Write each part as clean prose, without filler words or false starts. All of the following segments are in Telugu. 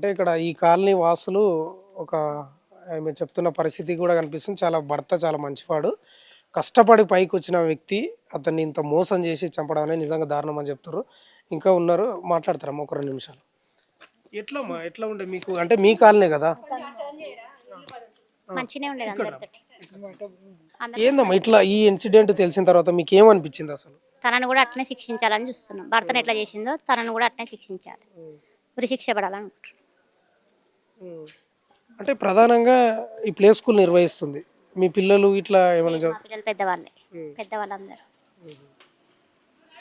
అంటే ఇక్కడ ఈ కాలనీ వాసులు ఒక ఆమె చెప్తున్న పరిస్థితి కూడా కనిపిస్తుంది. చాలా భర్త చాలా మంచివాడు. కష్టపడి పైకొచ్చిన వ్యక్తి అతన్ని ఇంత మోసం చేసి చంపడం అనేది నిజంగా దారుణం అని చెప్తుర్రు. ఇంకా ఉన్నారు మాట్లాడతారమ్మా ఒక 2 నిమిషాలు. ఎట్లమ్మా? ఎట్లా ఉండే మీకు? అంటే మీ కాలనే కదా? మంచిగానే ఉండేది అందరితోటి. ఏందమ్మా ఇట్లా ఈ ఇన్సిడెంట్ తెలిసిన తర్వాత మీకేమనిపించింది అసలు? తనను కూడా అట్లనే శిక్షించాలని చూస్తున్నాం. భర్తను ఎట్లా చేసిందో తనను కూడా అట్లనే శిక్షించాలి. ఉరిశిక్ష పడాలనుకుంటున్నాం. ఉమ్. అంటే ప్రధానంగా ఈ ప్లే స్కూల్ నిర్వహిస్తుంది. మీ పిల్లలు ఇట్లా ఏమైనా మా పిల్లలు పెద్దవాళ్ళే, పెద్దవాళ్ళందరూ.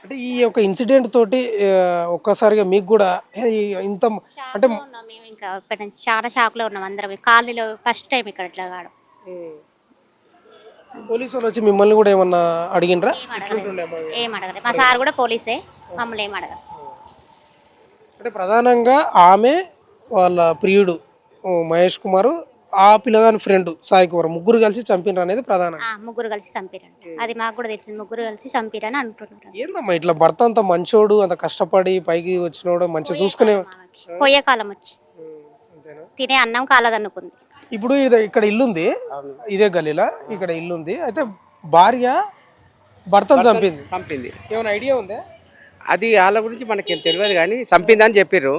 అంటే ఈ యొక్క ఇన్సిడెంట్ తోటి ఒక్కసారిగా మీకు కూడా ఇంత అంటే షాక్లో ఉన్నాం మేము, ఇంకా ఇప్పటి నుంచి చాలా షాక్లో ఉన్నాం అందరం. కాలనీలో ఫస్ట్ టైం ఇక్కడ ఇట్లా కావడం. పోలీసు వాళ్ళు వచ్చి మిమ్మల్ని కూడా ఏమన్నా అడిగినరా? ఏం అడగలేదు. మా సార్ కూడా పోలీసే, మమ్మల్ని ఏం అడగలేదు. అంటే ప్రధానంగా ఆమె వాళ్ళ ప్రియుడు మహేష్ కుమారు ఆ పిల్లగాని ఫ్రెండ్ సాయి కుమార్ ముగ్గురు కలిసి చంపినారు అనేది ప్రధానం. ముగ్గురు కలిసి చంపిరంట. అది మాకు కూడా తెలిసింది. ముగ్గురు కలిసి చంపిరని అంటున్నారు. ఏందమ్మా ఇట్లా భర్త అంత మంచోడు, అంత కష్టపడి పైకి వచ్చినోడు మంచిగా చూసుకునే పోయే కాలం వచ్చింది. తినే అన్నం కాలదనుకుంది. ఇప్పుడు ఇక్కడ ఇల్లుంది, ఇదే గల్లీలా ఇక్కడ ఇల్లుంది. అయితే భార్య భర్తను చంపింది. ఏమైనా ఐడియా ఉందా? అది వాళ్ళ గురించి మనకేం తెలియదు కానీ చంపిందని చెప్పిర్రు.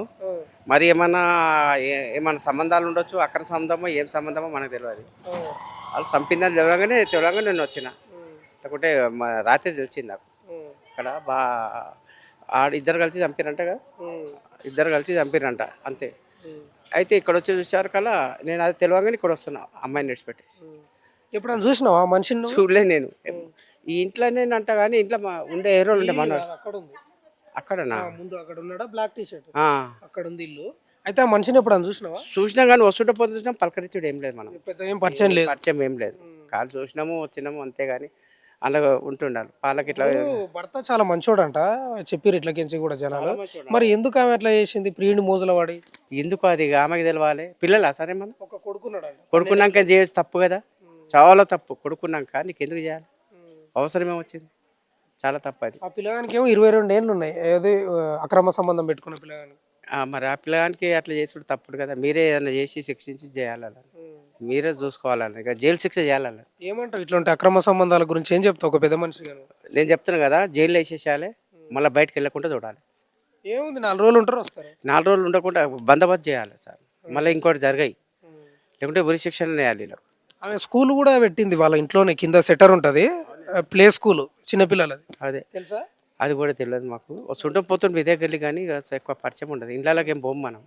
మరి ఏమన్నా సంబంధాలు ఉండొచ్చు, అక్కడ సంబంధమో ఏం సంబంధమో మనకు తెలియదు. వాళ్ళు చంపిందని తెలియగానే నేను వచ్చిన. లేకుంటే రాత్రి తెలిసింది నాకు. ఇక్కడ ఇద్దరు కలిసి చంపిరంటగా, ఇద్దరు కలిసి చంపిరంట అంతే. అయితే ఇక్కడ వచ్చి చూసారు కల్లా నేను అది తెలియగానే ఇక్కడ వస్తున్నా, అమ్మాయిని విడిచిపెట్టేసి. ఎప్పుడైనా చూసినావా మనిషిని? చూడలే నేను. ఈ ఇంట్లోనే అంట కానీ ఇంట్లో ఉండే హీరోలు ఉండే మన అక్కడనా ముందు అక్కడ ఉన్నాడా బ్లాక్ టీ షర్ట్, అక్కడ ఉంది ఇల్లు. అయితే ఆ మనిషిని ఎప్పుడన్నా చూసినావా? చూసినా కానీ వస్తుంటే పోతే చూసినా పలకరించుడు ఏం లేదు. మనం పెద్ద ఏం పరిచయం లేదు, పరిచయం ఏం లేదు. కాలు చూసినాము వచ్చినాము అంతేగాని అలా ఉంటుండాలి. వాళ్ళకి ఇట్లా భర్త చాలా మంచోడంట చెప్పిర్రు ఇట్లకించి కూడా జనాలు. మరి ఎందుకు ఆమె అట్లా చేసింది ప్రియుని మోజుల వాడి? ఎందుకు అది ఆమెకి తెలవాలి. పిల్లలా సరే మనం ఒక కొడుకున్నాడు, కొడుకున్నాక చేయొచ్చు తప్పు కదా, చాలా తప్పు. కొడుకున్నాక నీకు ఎందుకు చేయాలి? అవసరమే వచ్చింది, చాలా తప్పు అది. ఆ పిల్లగానికి ఏమో 22 ఏళ్ళు ఉన్నాయి. ఏది అక్రమ సంబంధం పెట్టుకున్న పిల్లగానికి. మరి ఆ పిల్లగానికి అట్లా చేసుడు తప్పుడు కదా. మీరే ఏదైనా చేసి శిక్షించి చేయాలి, మీరే చూసుకోవాలని. ఇక జైలు శిక్ష చేయాలని. ఏమంటావు ఇట్లాంటి అక్రమ సంబంధాల గురించి ఏం చెప్తావు ఒక పెద్ద మనిషి? నేను చెప్తాను కదా, జైల్లో వేసేసేయాలి, మళ్ళీ బయటకు వెళ్ళకుండా చూడాలి. ఏముంది 4 రోజులు ఉంటారు వస్తారు. 4 రోజులు ఉండకుండా బందోబస్తు చేయాలి సార్, మళ్ళీ ఇంకోటి జరగాయి. లేకుంటే ఉరి శిక్షణ వేయాలి. ఆమె స్కూల్ కూడా పెట్టింది వాళ్ళ ఇంట్లోనే, కింద సెటర్ ఉంటుంది, ప్లే స్కూల్ చిన్నపిల్లలది. అదే తెలుసా? అది కూడా తెలియదు మాకు. వస్తుంటే పోతుంటే ఇదే గల్లి కానీ ఎక్కువ పరిచయం ఉండదు. ఇండ్లకి ఏం పోము మనం.